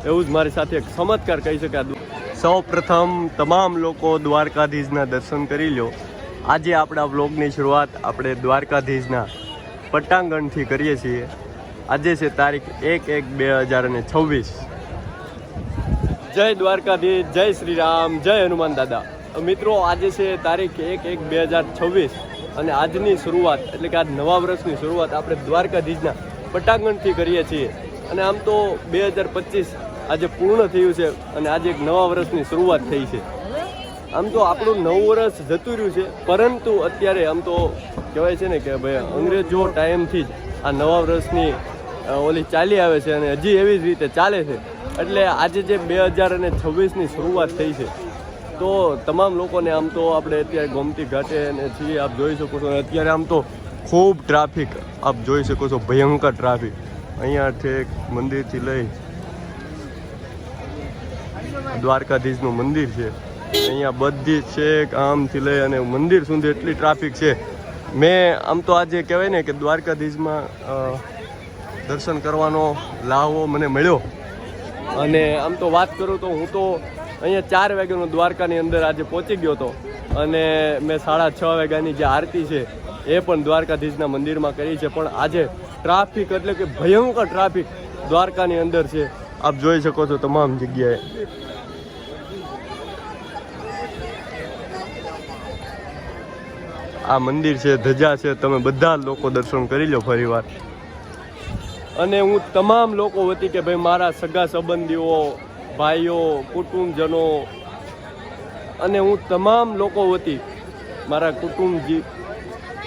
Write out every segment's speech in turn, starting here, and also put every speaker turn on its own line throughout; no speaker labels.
એવું જ મારી સાથે એક ચમત્કાર કહી શકાય। સૌ પ્રથમ તમામ લોકો દ્વારકાધીશના દર્શન કરી લો। આજે આપણા વ્લોગની શરૂઆત આપણે દ્વારકાધીશના પટાંગણથી કરીએ છીએ। આજે છે તારીખ 1/1/2026। જય દ્વારકાધીશ, જય શ્રી રામ, જય હનુમાન દાદા। મિત્રો આજે છે તારીખ 1/1/2026 અને આજની શરૂઆત એટલે કે આજ નવા વર્ષની શરૂઆત આપણે દ્વારકાધીશના પટાંગણથી કરીએ છીએ। અને આમ તો 2025 આજે પૂર્ણ થયું છે અને આજે એક નવા વર્ષની શરૂઆત થઈ છે। આમ તો આપણું નવું વર્ષ જતું રહ્યું છે, પરંતુ અત્યારે આમ તો કહેવાય છે ને કે ભાઈ અંગ્રેજો ટાઈમથી જ આ નવા વર્ષની ઓલી ચાલી આવે છે અને હજી એવી જ રીતે ચાલે છે। એટલે આજે જે 2026ની શરૂઆત થઈ છે તો તમામ લોકોને આમ તો આપણે અત્યારે ગોમતી ઘાટે અને છીએ, આપ જોઈ શકો છો। અત્યારે આમ તો ખૂબ ટ્રાફિક આપ જોઈ શકો છો, ભયંકર ટ્રાફિક। અહીંયા ઠેક મંદિરથી લઈ દ્વારકાધીશનું મંદિર છે, અહીંયા બધી છેક આમથી લઈ અને મંદિર સુધી એટલી ટ્રાફિક છે। મેં આમ તો આજે કહેવાય ને કે દ્વારકાધીશમાં દર્શન કરવાનો લાહવો મને મળ્યો। અને આમ તો વાત કરું તો હું તો અહીંયા 4 વાગ્યાનો દ્વારકાની અંદર આજે પહોંચી ગયો હતો અને મેં 6:30 વાગ્યાની જે આરતી છે એ પણ દ્વારકાધીશના મંદિરમાં કરી છે। પણ આજે ટ્રાફિક એટલે કે ભયંકર ટ્રાફિક દ્વારકાની અંદર છે, આપ જોઈ શકો છો તમામ જગ્યાએ। આ મંદિર છે, ધજા છે, તમે બધા લોકો દર્શન કરી લો ફરીવાર। અને હું તમામ લોકો વતી કે ભાઈ મારા સગા સંબંધીઓ, ભાઈઓ, કુટુંબજનો અને હું તમામ લોકો વતી મારા કુટુંબજી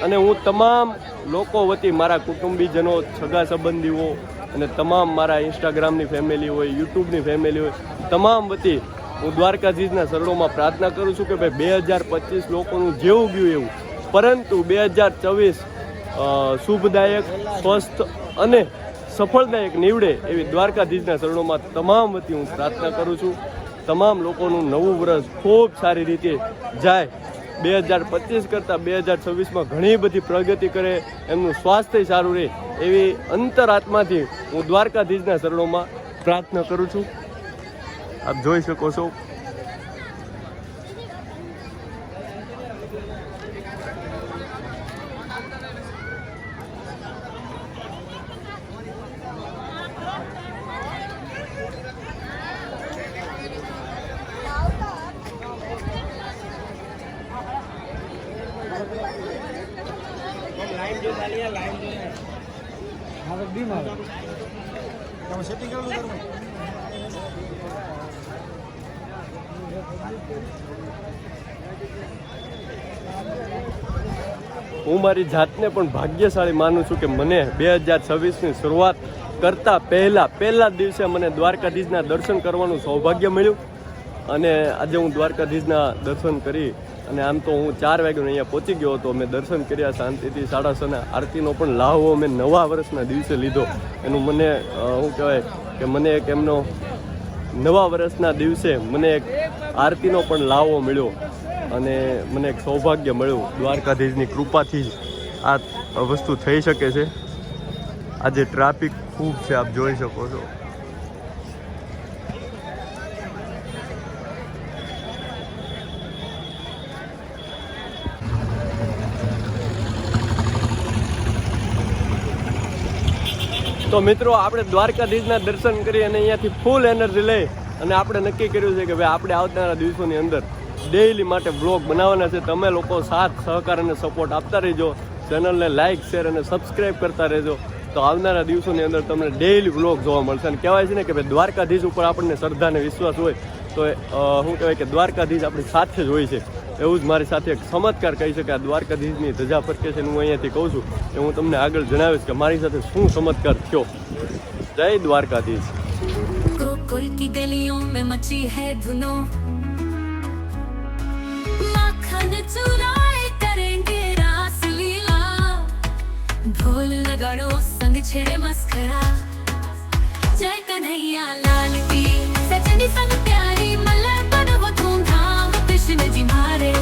અને હું તમામ લોકો વતી મારા કુટુંબીજનો, સગા સંબંધીઓ અને તમામ મારા ઇન્સ્ટાગ્રામની ફેમિલી હોય, યુટ્યુબની ફેમિલી હોય, તમામ વતી હું દ્વારકાધીશના શરણોમાં પ્રાર્થના કરું છું કે ભાઈ 2025 લોકોનું જેવું ગયું એવું, પરંતુ 2024 શુભદાયક, સ્વસ્થ અને સફળદાયક નીવડે એવી દ્વારકાધીશના શરણોમાં તમામ વતી હું પ્રાર્થના કરું છું। તમામ લોકોનું નવું વર્ષ ખૂબ સારી રીતે જાય, 2025 કરતાં 2026માં ઘણી બધી પ્રગતિ કરે, એમનું સ્વાસ્થ્ય સારું રહે એવી અંતરાત્માથી હું દ્વારકાધીશના શરણોમાં પ્રાર્થના કરું છું। આપ જોઈ શકો છો હું મારી જાતને પણ ભાગ્યશાળી માનું છું કે મને 2026ની શરૂઆત કરતાં પહેલા દિવસે મને દ્વારકાધીશના દર્શન કરવાનું સૌભાગ્ય મળ્યું। અને આજે હું દ્વારકાધીશના દર્શન કરી અને આમ તો હું 4 વાગ્યાનો અહીંયા પહોંચી ગયો હતો। મેં દર્શન કર્યા શાંતિથી, 6:30 આરતીનો પણ લાહવો મેં નવા વર્ષના દિવસે લીધો। એનું મને શું કહેવાય કે મને એક એમનો નવા વર્ષના દિવસે મને એક આરતીનો પણ લાહવો મળ્યો અને મને એક સૌભાગ્ય મળ્યું। દ્વારકાધીશની કૃપાથી જ આ વસ્તુ થઈ શકે છે। આજે ટ્રાફિક ખૂબ છે, આપ જોઈ શકો છો। તો મિત્રો આપણે દ્વારકાધીશના દર્શન કરી અને અહીંયાથી ફૂલ એનર્જી લઈ અને આપણે નક્કી કર્યું છે કે ભાઈ આપણે આવનારા દિવસોની અંદર ડેઈલી માટે બ્લોગ બનાવવાના છે। તમે લોકો સાથ સહકાર અને સપોર્ટ આપતા રહેજો, ચેનલને લાઇક, શેર અને સબસ્ક્રાઈબ કરતા રહેજો। તો આવનારા દિવસોની અંદર તમને ડેઈલી બ્લોગ જોવા મળશે। અને કહેવાય છે ને કે ભાઈ દ્વારકાધીશ ઉપર આપણને શ્રદ્ધા અને વિશ્વાસ હોય તો શું કહેવાય કે દ્વારકાધીશ આપણી સાથે જ હોય છે। એવું જ મારી સાથે એક ચમત્કાર કહી શકાય। દ્વારકાધીશની ધજા ફરકે છે, હું અહીંયાથી કહું છું કે હું તમને આગળ જણાવીશ કે મારી સાથે શું ચમત્કાર થયો। જય દ્વારકાધીશ।
गोकुल की गलियों में मची है धुनों, माखन चुराए करेंगे रास लीला, ढोल नगाड़ों संग छेड़े मस्करा, जय कन्हैया लाल की सजनी संग प्यारी मलर पर वो धूमधाम कृष्ण जी मारे।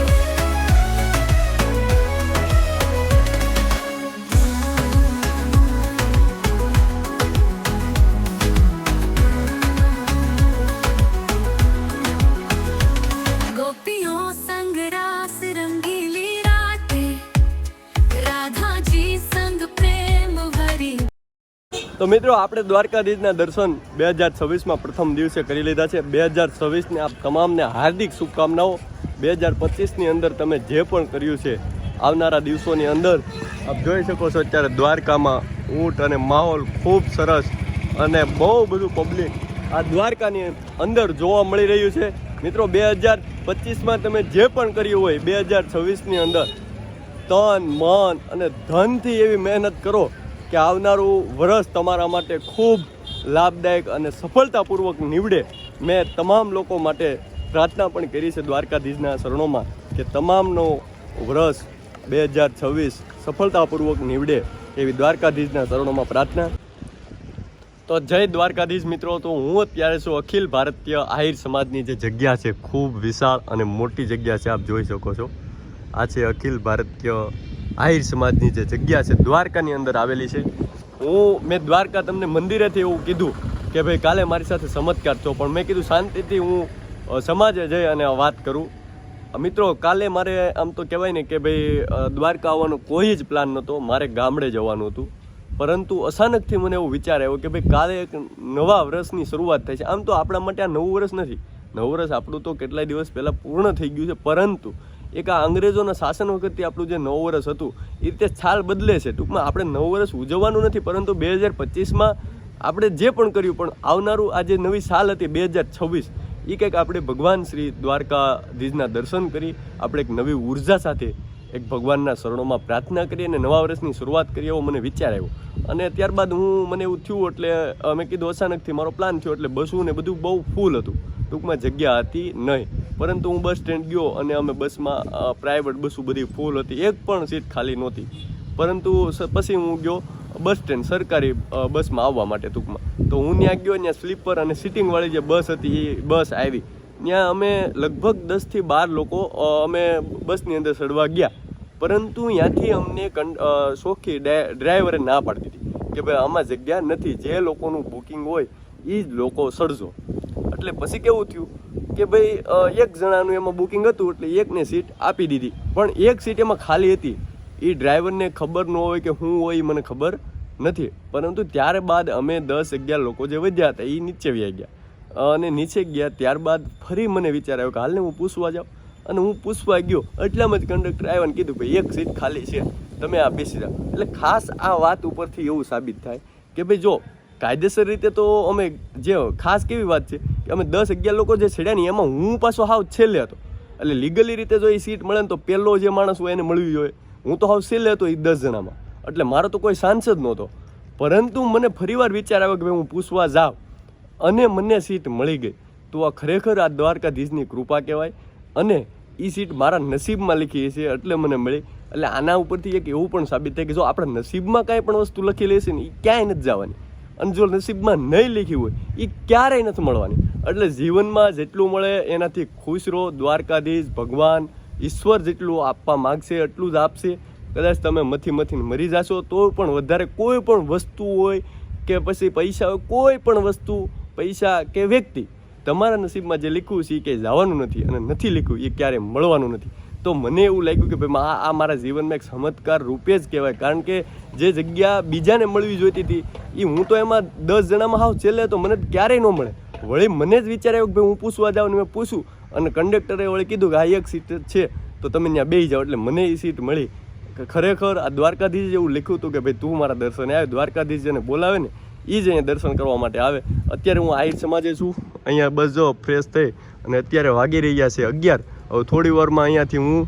તો મિત્રો આપણે દ્વારકાધીશના દર્શન 2026માં પ્રથમ દિવસે કરી લીધા છે. 2026ને આપ તમામને હાર્દિક શુભકામનાઓ. 2025ની અંદર તમે જે પણ કર્યું છે આવનારા દિવસોની અંદર આપ જોઈ શકો છો અત્યારે દ્વારકામાં ઊંટ અને માહોલ ખૂબ સરસ અને બહુ બધું પબ્લિક આ દ્વારકાની અંદર જોવા મળી રહ્યું છે. મિત્રો 2025માં તમે જે પણ કર્યું હોય 2026ની અંદર તન મન અને ધનથી એવી મહેનત કરો કે આવનારું વર્ષ તમારા માટે ખૂબ લાભદાયક અને સફળતાપૂર્વક નીવડે. મેં તમામ લોકો માટે પ્રાર્થના પણ કરી છે દ્વારકાધીશના શરણોમાં કે તમામનો વર્ષ 2026 સફળતાપૂર્વક નીવડે એવી દ્વારકાધીશના શરણોમાં પ્રાર્થના. તો જય દ્વારકાધીશ મિત્રો. તો હું અત્યારે છું અખિલ ભારતીય આહિર સમાજની જે જગ્યા છે ખૂબ વિશાળ અને મોટી જગ્યા છે, આપ જોઈ શકો છો. આ છે અખિલ ભારતીય આહિર સમાજની જે જગ્યા છે દ્વારકાની અંદર આવેલી છે. મેં દ્વારકા તમને મંદિરેથી એવું કીધું કે ભાઈ કાલે મારી સાથે ચમત્કાર છો, પણ મેં કીધું શાંતિથી હું સમાજે જઈ અને વાત કરું. મિત્રો કાલે મારે આમ તો કહેવાય ને કે ભાઈ દ્વારકા આવવાનો કોઈ જ પ્લાન નહોતો, મારે ગામડે જવાનું હતું. પરંતુ અચાનકથી મને એવો વિચાર આવ્યો કે ભાઈ કાલે એક નવા વર્ષની શરૂઆત થાય છે. આમ તો આપણા માટે આ નવું વર્ષ નથી, નવું વર્ષ આપણું તો કેટલાય દિવસ પહેલાં પૂર્ણ થઈ ગયું છે, પરંતુ એક આ અંગ્રેજોના શાસન વખતથી આપણું જે નવું વર્ષ હતું એ રીતે છાલ બદલે છે. ટૂંકમાં આપણે નવું વર્ષ ઉજવવાનું નથી, પરંતુ 2025માં આપણે જે પણ કર્યું પણ આવનારું આ જે નવી સાલ હતી 2026 એ કંઈક આપણે ભગવાન શ્રી દ્વારકાધીશના દર્શન કરી આપણે એક નવી ઉર્જા સાથે એક ભગવાનના શરણોમાં પ્રાર્થના કરી અને નવા વર્ષની શરૂઆત કરી એવો મને વિચાર આવ્યો. અને ત્યારબાદ મને એવું થયું એટલે મેં કીધું અચાનકથી મારો પ્લાન થયો એટલે બસું ને બધું બહુ ફૂલ હતું, ટૂંકમાં જગ્યા હતી નહીં. પરંતુ હું બસ સ્ટેન્ડ ગયો અને અમે બસમાં પ્રાઇવેટ બસો બધી ફૂલ હતી, એક પણ સીટ ખાલી નહોતી. પરંતુ પછી હું ગયો બસ સ્ટેન્ડ સરકારી બસમાં આવવા માટે ટૂંકમાં. તો હું ત્યાં ગયો, ત્યાં સ્લીપર અને સિટિંગવાળી જે બસ હતી એ બસ આવી. ત્યાં અમે લગભગ 10થી 12 લોકો અમે બસની અંદર ચડવા ગયા, પરંતુ ત્યાંથી અમને શોખી ડ્રાઈવરે ના પાડતી હતી કે ભાઈ આમાં જગ્યા નથી, જે લોકોનું બુકિંગ હોય એ જ લોકો ચડજો. એટલે પછી કેવું થયું કે ભાઈ એક જણાનું એમાં બુકિંગ હતું એટલે એકને સીટ આપી દીધી, પણ એક સીટ એમાં ખાલી હતી. એ ડ્રાઈવરને ખબર ન હોય કે હું હોય મને ખબર નથી. પરંતુ ત્યારબાદ અમે 10-11 લોકો જે વધ્યા હતા એ નીચે વ્યા ગયા અને નીચે ગયા ત્યારબાદ ફરી મને વિચાર આવ્યો કે હાલને હું પૂછવા જાઉં. અને હું પૂછવા ગયો એટલામાં જ કંડક્ટર આવ્યા ને કીધું ભાઈ એક સીટ ખાલી છે, તમે આ બેસી જાઓ. એટલે ખાસ આ વાત ઉપરથી એવું સાબિત થાય કે ભાઈ જો કાયદેસર રીતે તો અમે જે ખાસ કેવી વાત છે કે અમે 10-11 લોકો જે છેડ્યા ને એમાં હું પાછો હાવ છેલ્લે હતો. એટલે લીગલી રીતે જો એ સીટ મળે ને તો પહેલો જે માણસ હોય એને મળવી જોઈએ. હું તો હાવ છેલ્લે હતો એ 10 જણામાં, એટલે મારો તો કોઈ ચાન્સ જ નહોતો. પરંતુ મને ફરીવાર વિચાર આવ્યો કે ભાઈ હું પૂછવા જાઉં અને મને સીટ મળી ગઈ. તો આ ખરેખર આ દ્વારકાધીશની કૃપા કહેવાય અને એ સીટ મારા નસીબમાં લખી છે એટલે મને મળી. એટલે આના ઉપરથી એક એવું પણ સાબિત થાય કે જો આપણા નસીબમાં કાંઈ પણ વસ્તુ લખી લેશે ને એ ક્યાંય નથી જવાની, અને જો નસીબમાં નહીં લખી હોય એ ક્યારેય નથી મળવાની. એટલે જીવનમાં જેટલું મળે એનાથી ખુશ રહો. દ્વારકાધીશ ભગવાન ઈશ્વર જેટલું આપવા માગશે એટલું જ આપશે. કદાચ તમે મથીને મરી જશો તો પણ વધારે કોઈ પણ વસ્તુ હોય કે પછી પૈસા હોય, કોઈ પણ વસ્તુ પૈસા કે વ્યક્તિ તમારા નસીબમાં જે લખ્યું છે એ ક્યાંય જવાનું નથી અને નથી લખ્યું એ ક્યારેય મળવાનું નથી. તો મને એવું લાગ્યું કે ભાઈ આ મારા જીવનમાં એક ચમત્કાર રૂપે જ કહેવાય, કારણ કે જે જગ્યા બીજાને મળવી જોઈતી હતી એ હું તો એમાં 10 જણામાં હાવ છેલ્લે તો મને ક્યારેય ન મળે. વળી મને જ વિચાર આવ્યો કે ભાઈ હું પૂછવા જાઉં ને મેં પૂછું અને કંડક્ટરે વળી કીધું કે આ એક સીટ છે તો તમે ત્યાં બેસી જાઓ. એટલે મને એ સીટ મળી. ખરેખર આ દ્વારકાધીશ એવું લખ્યું હતું કે ભાઈ તું મારા દર્શને આવે. દ્વારકાધીશ જેને બોલાવે ને એ જ અહીંયા દર્શન કરવા માટે આવે. અત્યારે હું આહિર સમાજે છું, અહીંયા બસ જો ફ્રેશ થઈ અને અત્યારે વાગી રહ્યા છે 11. હવે થોડી વારમાં અહીંયાથી હું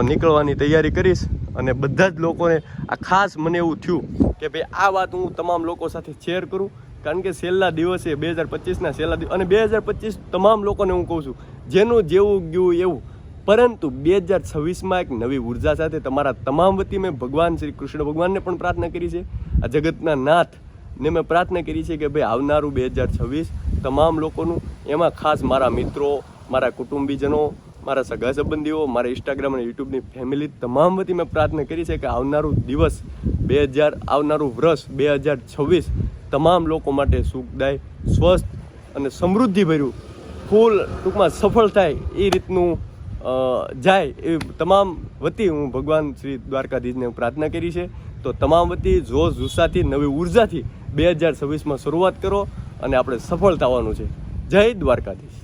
નીકળવાની તૈયારી કરીશ અને બધા જ લોકોને આ ખાસ મને એવું થયું કે ભાઈ આ વાત હું તમામ લોકો સાથે શેર કરું, કારણ કે છેલ્લા દિવસે 2025ના છેલ્લા દિવસ અને 2025 તમામ લોકોને હું કહું છું જેનું જેવું ગયું એવું. પરંતુ 2026માં એક નવી ઉર્જા સાથે તમારા તમામ વતી મેં ભગવાન શ્રી કૃષ્ણ ભગવાનને પણ પ્રાર્થના કરી છે, આ જગતના નાથને મેં પ્રાર્થના કરી છે કે ભાઈ આવનારું 2026 તમામ લોકોનું, એમાં ખાસ મારા મિત્રો, મારા કુટુંબીજનો, મારા સગા સંબંધીઓ, મારા ઇન્સ્ટાગ્રામ અને યુટ્યુબની ફેમિલી તમામ વતી મેં પ્રાર્થના કરી છે કે આવનારું વર્ષ 2026 તમામ લોકો માટે સુખદાય, સ્વસ્થ અને સમૃદ્ધિભર્યું, ફૂલ ટૂંકમાં સફળ થાય એ રીતનું જાય એ તમામ વતી હું ભગવાન શ્રી દ્વારકાધીશને પ્રાર્થના કરી છે. તો તમામ વતી જોશ જુસ્સાથી નવી ઉર્જાથી 2026માં શરૂઆત કરો અને આપણે સફળ થવાનું છે. જય દ્વારકાધીશ.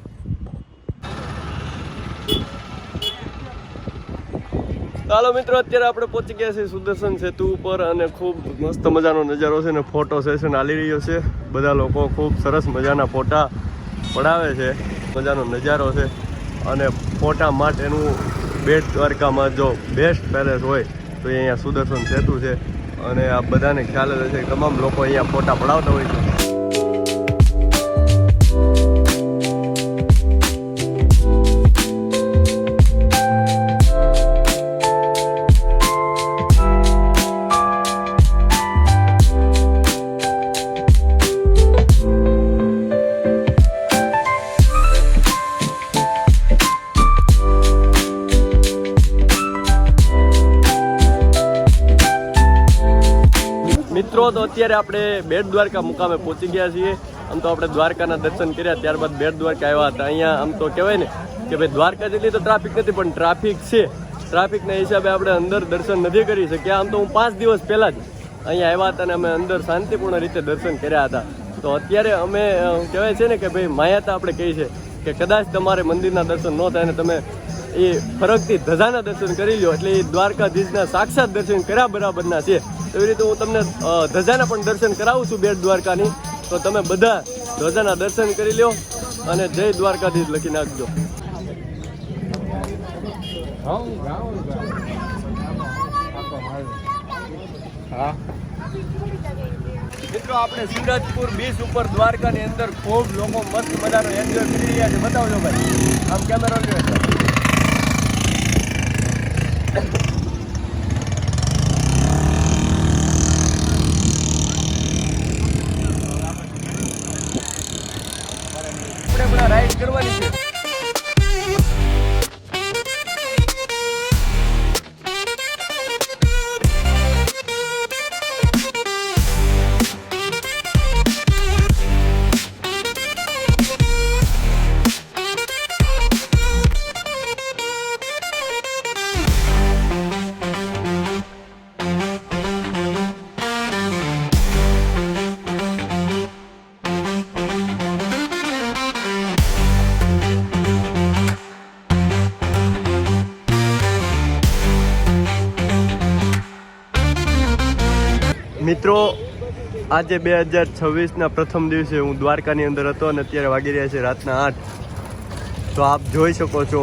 ચાલો મિત્રો, અત્યારે આપણે પહોંચી ગયા છીએ સુદર્શન સેતુ ઉપર અને ખૂબ મસ્ત મજાનો નજારો છે ને ફોટો સેશન ચાલી રહ્યો છે. બધા લોકો ખૂબ સરસ મજાના ફોટા પડાવે છે. મજાનો નજારો છે અને ફોટા માટેનું બેટ દ્વારકામાં જો બેસ્ટ પેલેસ હોય તો એ અહીંયા સુદર્શન સેતુ છે અને આ બધાને ખ્યાલ જ હશે. તમામ લોકો અહીંયા ફોટા પડાવતા હોય છે. મિત્રો, તો અત્યારે આપણે બેટ દ્વારકા મુકામે પહોંચી ગયા છીએ. આમ તો આપણે દ્વારકાના દર્શન કર્યા, ત્યારબાદ બેટ દ્વારકા આવ્યા હતા. અહીંયા આમ તો કહેવાય ને કે ભાઈ દ્વારકા જેટલી તો ટ્રાફિક નથી, પણ ટ્રાફિક છે. ટ્રાફિકના હિસાબે આપણે અંદર દર્શન નથી કરી શક્યા. આમ તો હું 5 દિવસ પહેલાં જ અહીંયા આવ્યા હતા અને અમે અંદર શાંતિપૂર્ણ રીતે દર્શન કર્યા હતા. તો અત્યારે અમે કહેવાય છે ને કે ભાઈ માયાતા આપણે કહી છે કે કદાચ તમારે મંદિરના દર્શન ન થાય ને તમે એ ફરકથી ધજાના દર્શન કરી લો એટલે એ દ્વારકાધીશના સાક્ષાત દર્શન કર્યા બરાબરના છે. એવી રીતે હું તમને ધજાના પણ દર્શન કરાવું છું બેટ દ્વારકાની. તો તમે બધા ધજાના દર્શન કરી લો અને જય દ્વારકાધીશ લખી નાખજો. મિત્રો, આપણે સિંગાજપુર બીચ ઉપર દ્વારકાની અંદર ખૂબ લોકો મસ્ત મજાનો એન્જોય કરી રહ્યા છે. બતાવજો ભાઈ, આમ કેમેરો લ્યો. રાઈડ કરવાની છે. મિત્રો, આજે 2026ના પ્રથમ દિવસે હું દ્વારકાની અંદર હતો અને અત્યારે વાગી રહ્યા છે રાતના 8. તો આપ જોઈ શકો છો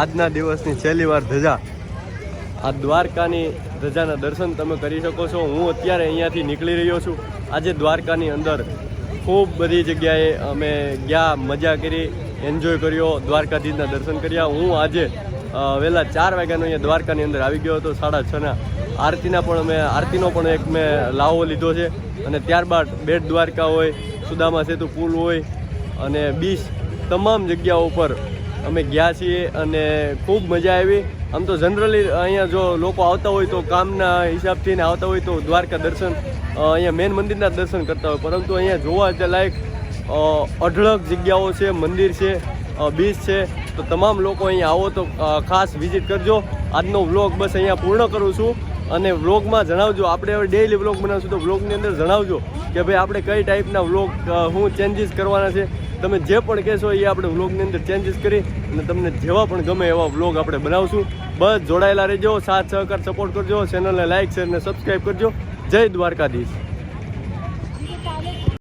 આજના દિવસની છેલ્લી વાર ધજા. આ દ્વારકાની ધજાના દર્શન તમે કરી શકો છો. હું અત્યારે અહીંયાથી નીકળી રહ્યો છું. આજે દ્વારકાની અંદર ખૂબ બધી જગ્યાએ અમે ગયા, મજા કરી, એન્જોય કર્યો, દ્વારકાધીશના દર્શન કર્યા. હું આજે વહેલા 4 વાગ્યાનો અહીંયા દ્વારકાની અંદર આવી ગયો હતો. 6:30ના આરતીનો પણ એક મેં લાવો લીધો છે. અને ત્યારબાદ બેટ દ્વારકા હોય, સુદામા સેતુ પુલ હોય અને બીચ, તમામ જગ્યાઓ પર અમે ગયા છીએ અને ખૂબ મજા આવી. આમ તો જનરલી અહીંયા જો લોકો આવતા હોય તો કામના હિસાબથી ને આવતા હોય તો દ્વારકા દર્શન અહીંયા મેન મંદિરના દર્શન કરતા હોય, પરંતુ અહીંયા જોવા લાયક અઢળક જગ્યાઓ છે, મંદિર છે, બીચ છે. તો તમામ લોકો અહીંયા આવો તો ખાસ વિઝિટ કરજો. આજનો વ્લોગ બસ અહીંયા પૂર્ણ કરું છું અને વ્લોગમાં જણાવજો. આપણે હવે ડેઈલી વ્લોગ બનાવશું તો વ્લોગની અંદર જણાવજો કે ભાઈ આપણે કઈ ટાઈપના વ્લોગ હું ચેન્જીસ કરવાના છે. તમે જે પણ કહેશો એ આપણે વ્લોગની અંદર ચેન્જીસ કરી અને તમને જેવા પણ ગમે એવા વ્લોગ આપણે બનાવશું. બસ જોડાયેલા રહેજો, સાથ સહકાર સપોર્ટ કરજો, ચેનલને લાઇક શેર અને સબસ્ક્રાઈબ કરજો. જય દ્વારકાધીશ.